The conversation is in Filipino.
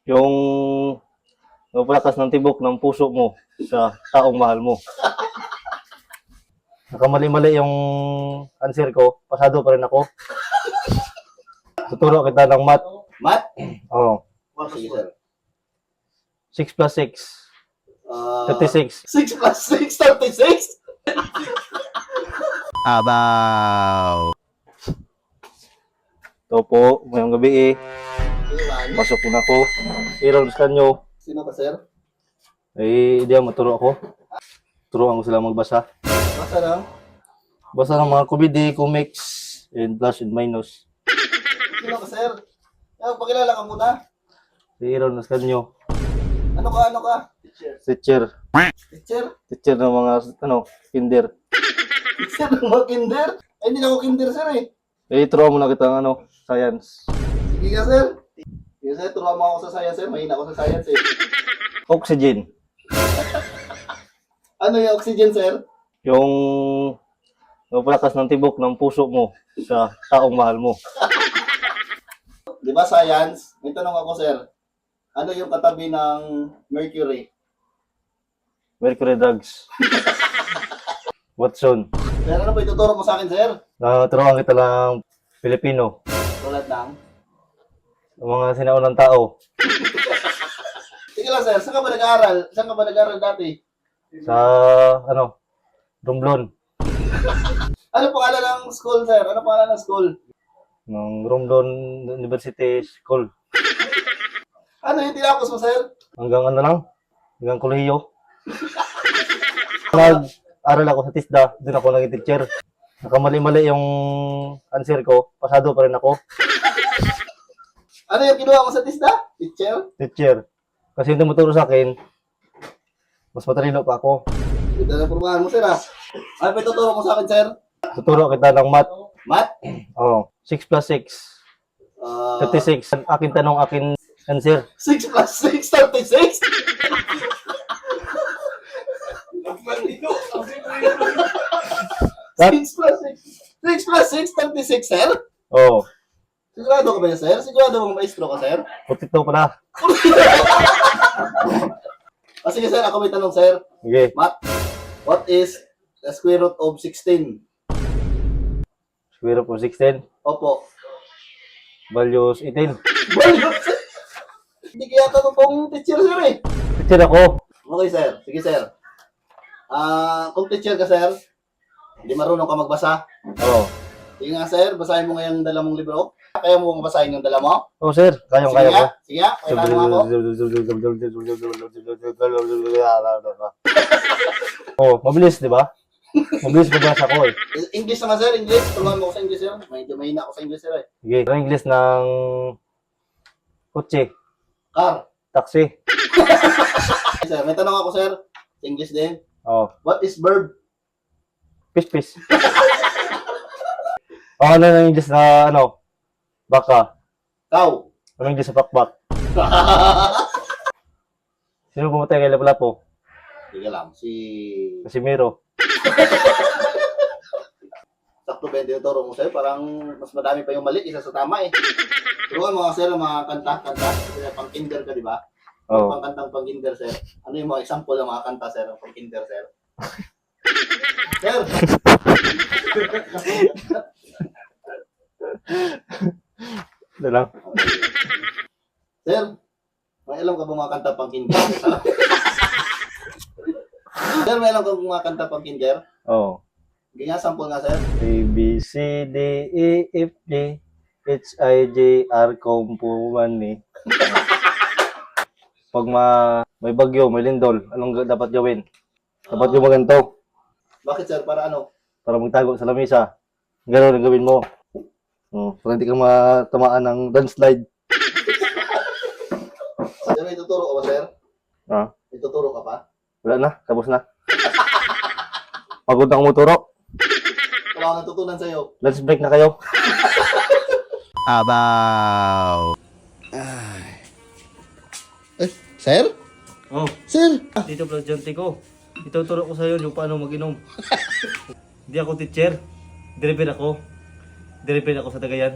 Yung napalakas ng tibok ng puso mo sa taong mahal mo. Nakamali-mali yung answer ko, pasado pa rin ako. Tuturo kita ng math. Math? Oh, Sige, sir. 6 plus 6, 36. 6 plus 6, 36? Abaw. Ito po, ngayong gabi pasok na ako. Iron scan nyo. Sino ba, sir? Hindi maturo ako. Turuan ko sila magbasa. Basta lang. Basa ng mga kubidi, comics, and plus and minus. Sino ba, sir? Pakilala ka muna. Si Iron scan nyo. Ano ka? Teacher. Teacher? Teacher ng mga, kinder. Teacher ng mga kinder? Ay, hindi na ako kinder, sir Turuan mo na kita ng science. Sige ka, sir. Sige, sir. Turuan mo ako sa science, sir. Mahina ako sa science, Oxygen. Ano yung oxygen, sir? Yung napalakas ng tibok ng puso mo sa taong mahal mo. Di ba, science? May tanong ako, sir. Ano yung katabi ng mercury? Mercury drugs. Watson. Sir, ano ba ituturo mo sa akin, sir? Turuan kita lang Pilipino. Tulad ng? Ang mga sinaunang tao. Sige lang, sir. Saan ka ba nag-aaral? Saan ka ba nag-aaral dati? Sa, Romblon. Ano pangalan ng school, sir? Ano pangalan ng school? Ng Romblon University School. Ano yung tinapos mo, sir? Hanggang hanggang kolehiyo. Nag-aral ako sa TISDA, doon ako naging teacher. Nakamali-mali yung answer ko, pasado pa rin ako. Ano yung kinuha mo sa TISDA? Teacher. Kasi yung tumuturo sa akin, mas matalino pa ako. Ito na pormahan mo, sir, Ano ba ituturo mo sa akin, sir? Tuturo kita ng math. Math? 6 plus 6, 36. Akin tanong, akin answer. 6 plus 6, 36? 6 plus 6. 6 plus 6, 36, sir? Oo. Sigurado ka ba yan, sir? Sigurado mong maestro ka, sir? 42 pa na. Sige, sir. Ako may tanong, sir. Okay. Math, what is the square root of 16? Square root of 16. Opo. Values 18. Hindi kaya totoong teacher, sir, Teacher ako. Okay, sir. Sige, sir. Kung teacher ka, sir, hindi marunong ka magbasa. Oo. Sige nga, sir. Basahin mo ngayong dala mong libro. Kaya mo basahin yung dala mo? Oo, sir. Kayang-kaya ko. Sige nga. Kailangan mo ako. Mabilis, di ba? Mabilis magbasa ko English naman, sir. English. Tulungan mo ako sa English, sir. Medyo mahina ako sa English, sir, Sige. Ang English ng kotse, Car. taxi. Sir, may tanong ako, sir. English din. What is verb? Pis-pis. Ano ng English na, baka. Cow. Ano English sa pakbak? Sino pumatay kay Lapu-Lapu? Sige lang. Casimiro. Sakto ba yung tinuturo mo, sir? Parang mas madami pa yung mali. Isa sa tama, Turuan mo, sir, ang mga kanta. Kasi pang kinder ka, di ba? Oo. Pang kantang pang kinder, sir. Ano yung mga example ng mga kanta, sir? Pang kinder, sir? Sir! Ito lang. Sir, may alam ka ba mga kanta pang kinder? Sir, may alam ka ba mga kanta pang kinder? Oo. Hindi nga, sample nga, sir. A, B, C, D, E, F, G, H, I, J, R, Compumani. Pag may bagyo, may lindol, anong dapat gawin? Dapat yung maganto Bakit, sir? Para ano? para magtago sa lamesa. Ganun ang gawin mo. Para hindi ka matamaan ng landslide. Sir, may tuturo ka ba, sir? Ha? May tuturo ka pa? Wala na, tapos na. Pagod na akong muturo. Wala akong natutunan sa'yo. Lunch break na kayo. Abaw. Sir? Oh, Sir? dito presidente ko. Ituturo ko sa'yo yung paano mag-inom. Hindi ako teacher. Driver ako. Driver ako sa Tagayan.